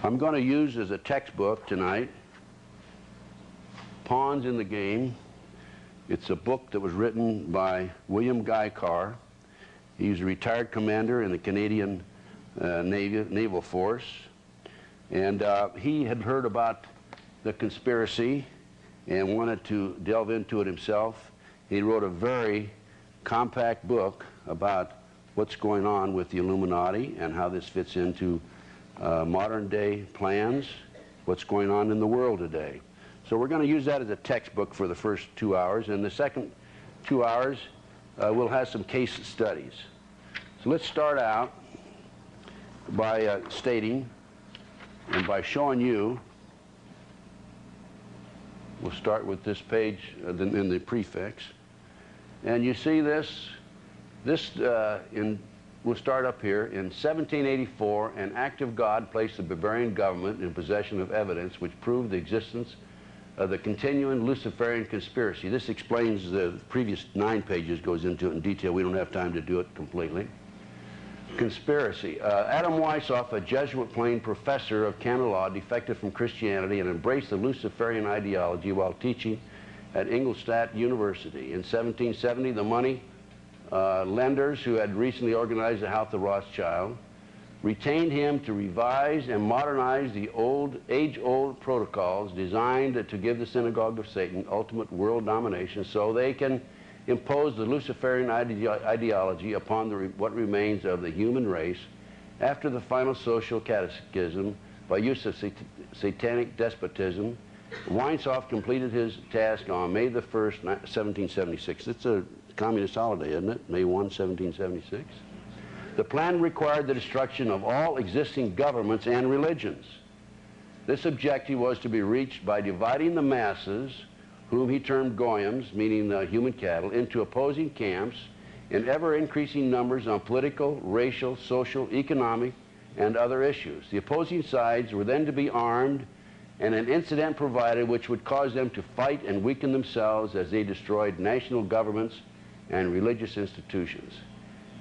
I'm going to use as a textbook tonight Pawns in the Game. It's a book that was written by William Guy Carr. He's a retired commander in the Canadian Naval Force. And he had heard about the conspiracy and wanted to delve into it himself. He wrote a very compact book about what's going on with the Illuminati and how this fits into modern day plans, what's going on in the world today. So we're going to use that as a textbook for the first 2 hours, and the second 2 hours we'll have some case studies. So let's start out by stating and by showing you. We'll start with this page in the prefix, and you see this we'll start up here. In 1784, an act of God placed the Bavarian government in possession of evidence which proved the existence of the continuing Luciferian conspiracy. This explains the previous 9 pages, goes into it in detail. We don't have time to do it completely. Conspiracy. Adam Weishaupt, a Jesuit-trained professor of canon law, defected from Christianity and embraced the Luciferian ideology while teaching at Ingolstadt University. In 1770, the money lenders who had recently organized the House of Rothschild retained him to revise and modernize the age-old protocols designed to give the synagogue of Satan ultimate world domination so they can impose the Luciferian ideology upon what remains of the human race after the final social cataclysm by use of satanic despotism. Weishaupt completed his task on May the 1st, 1776. It's a communist holiday, isn't it? May 1, 1776. The plan required the destruction of all existing governments and religions. This objective was to be reached by dividing the masses, whom he termed goyim, meaning the human cattle, into opposing camps in ever-increasing numbers on political, racial, social, economic, and other issues. The opposing sides were then to be armed, and an incident provided which would cause them to fight and weaken themselves as they destroyed national governments and religious institutions.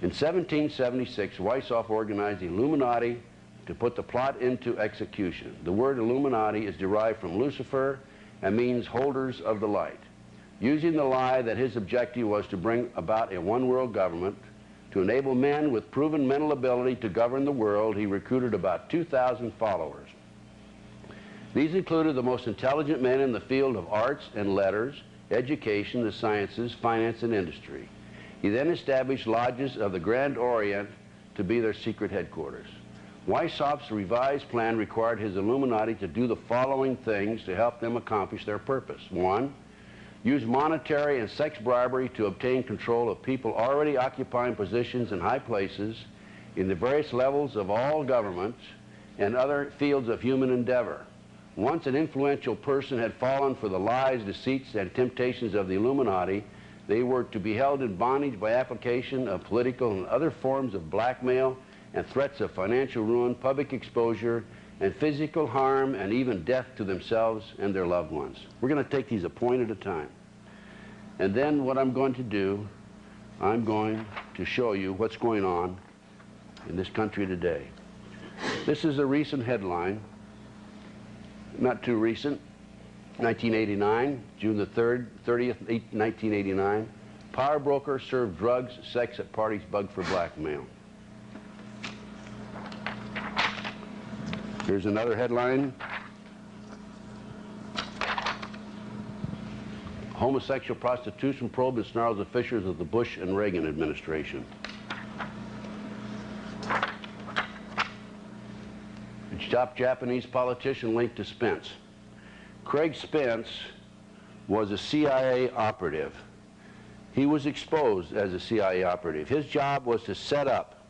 In 1776, Weishaupt organized the Illuminati to put the plot into execution. The word Illuminati is derived from Lucifer and means holders of the light. Using the lie that his objective was to bring about a one-world government, to enable men with proven mental ability to govern the world, he recruited about 2,000 followers. These included the most intelligent men in the field of arts and letters, education, the sciences, finance, and industry. He then established lodges of the Grand Orient to be their secret headquarters. Weishaupt's revised plan required his Illuminati to do the following things to help them accomplish their purpose. 1, use monetary and sex bribery to obtain control of people already occupying positions in high places in the various levels of all governments and other fields of human endeavor. Once an influential person had fallen for the lies, deceits, and temptations of the Illuminati, they were to be held in bondage by application of political and other forms of blackmail and threats of financial ruin, public exposure, and physical harm, and even death to themselves and their loved ones. We're going to take these a point at a time. And then what I'm going to do, I'm going to show you what's going on in this country today. This is a recent headline, not too recent, 1989, June the 30th, 1989. Power broker served drugs, sex at parties, bugged for blackmail. Here's another headline. Homosexual prostitution probe and snarls the fissures of the Bush and Reagan administration. Top Japanese politician linked to Spence. Craig Spence was a CIA operative. He was exposed as a CIA operative. His job was to set up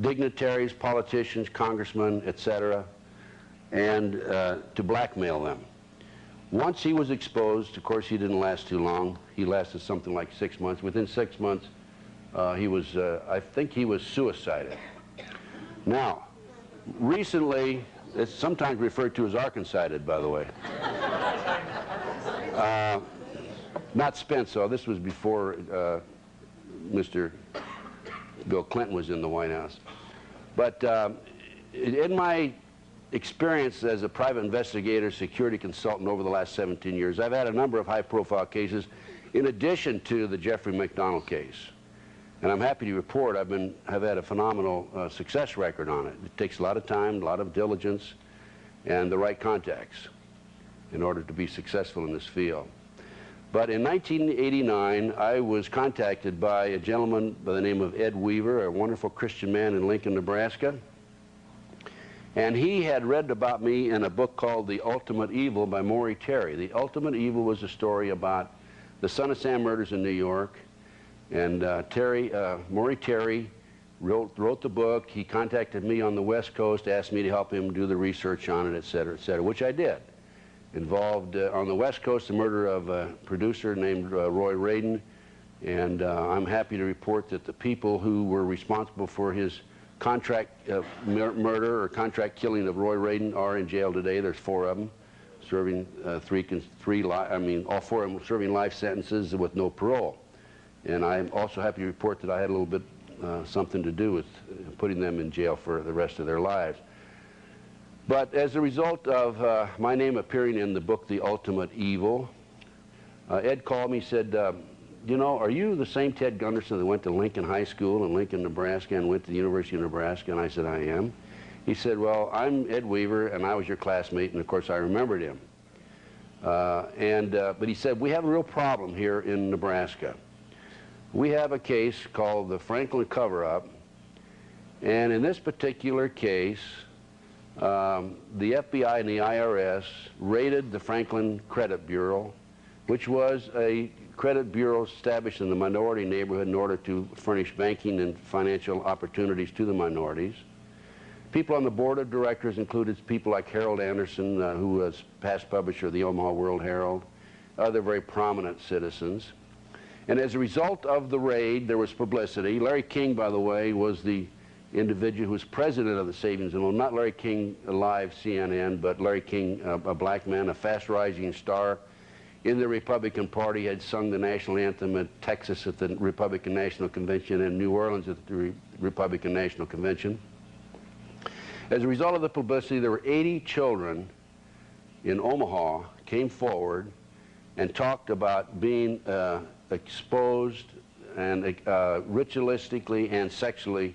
dignitaries, politicians, congressmen, etc., and to blackmail them. Once he was exposed, of course he didn't last too long. He lasted something like 6 months. Within 6 months, I think he was suicided. Now, recently, it's sometimes referred to as Arkancided, by the way. Not Spence, though. This was before Mr. Bill Clinton was in the White House. But in my experience as a private investigator, security consultant over the last 17 years, I've had a number of high-profile cases in addition to the Jeffrey McDonald case. And I'm happy to report I've had a phenomenal success record on it. It takes a lot of time, a lot of diligence, and the right contacts in order to be successful in this field. But in 1989, I was contacted by a gentleman by the name of Ed Weaver, a wonderful Christian man in Lincoln, Nebraska. And he had read about me in a book called The Ultimate Evil by Maury Terry. The Ultimate Evil was a story about the Son of Sam murders in New York. And Maury Terry wrote the book. He contacted me on the West Coast, asked me to help him do the research on it, et cetera, which I did. Involved on the West Coast the murder of a producer named Roy Radin. And I'm happy to report that the people who were responsible for his contract murder or contract killing of Roy Radin are in jail today. There's 4 of them, serving all 4 of them serving life sentences with no parole. And I'm also happy to report that I had a little bit something to do with putting them in jail for the rest of their lives. But as a result of my name appearing in the book The Ultimate Evil, Ed called me and said, you know, are you the same Ted Gunderson that went to Lincoln High School in Lincoln, Nebraska, and went to the University of Nebraska? And I said, I am. He said, well, I'm Ed Weaver, and I was your classmate, and of course I remembered him. But he said, we have a real problem here in Nebraska. We have a case called the Franklin Cover-Up, and in this particular case, the FBI and the IRS raided the Franklin Credit Bureau, which was a credit bureau established in the minority neighborhood in order to furnish banking and financial opportunities to the minorities. People on the board of directors included people like Harold Anderson, who was past publisher of the Omaha World Herald, other very prominent citizens. And as a result of the raid, there was publicity. Larry King, by the way, was the individual who was president of the Savings and Loan. Not Larry King, live CNN, but Larry King, a black man, a fast-rising star in the Republican Party, had sung the national anthem at Texas at the Republican National Convention and New Orleans at the Republican National Convention. As a result of the publicity, there were 80 children in Omaha came forward and talked about being exposed and ritualistically and sexually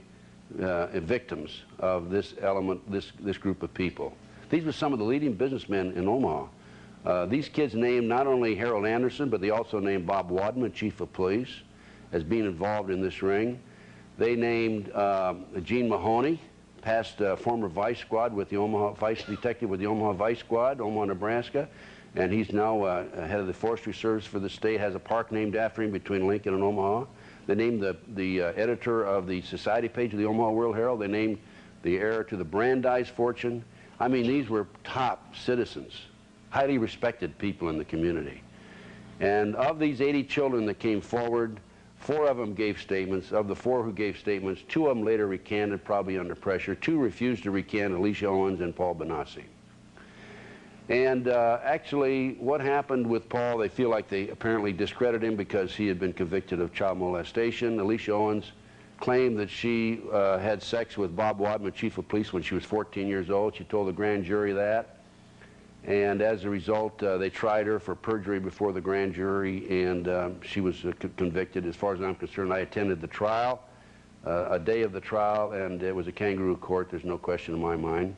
victims of this element, this group of people. These were some of the leading businessmen in Omaha. These kids named not only Harold Anderson, but they also named Bob Wadman, chief of police, as being involved in this ring. They named Gene Mahoney, past former vice squad with the Omaha, vice detective with the Omaha Vice Squad, Omaha, Nebraska. And he's now head of the Forestry Service for the state, has a park named after him between Lincoln and Omaha. They named the editor of the society page of the Omaha World Herald. They named the heir to the Brandeis fortune. I mean, these were top citizens, highly respected people in the community. And of these 80 children that came forward, 4 of them gave statements. Of the 4 who gave statements, 2 of them later recanted, probably under pressure. 2 refused to recant, Alicia Owens and Paul Benassi. And actually, what happened with Paul, they feel like they apparently discredited him because he had been convicted of child molestation. Alicia Owens claimed that she had sex with Bob Wadman, chief of police, when she was 14 years old. She told the grand jury that. And as a result, they tried her for perjury before the grand jury, and she was convicted. As far as I'm concerned, I attended the trial, a day of the trial, and it was a kangaroo court. There's no question in my mind.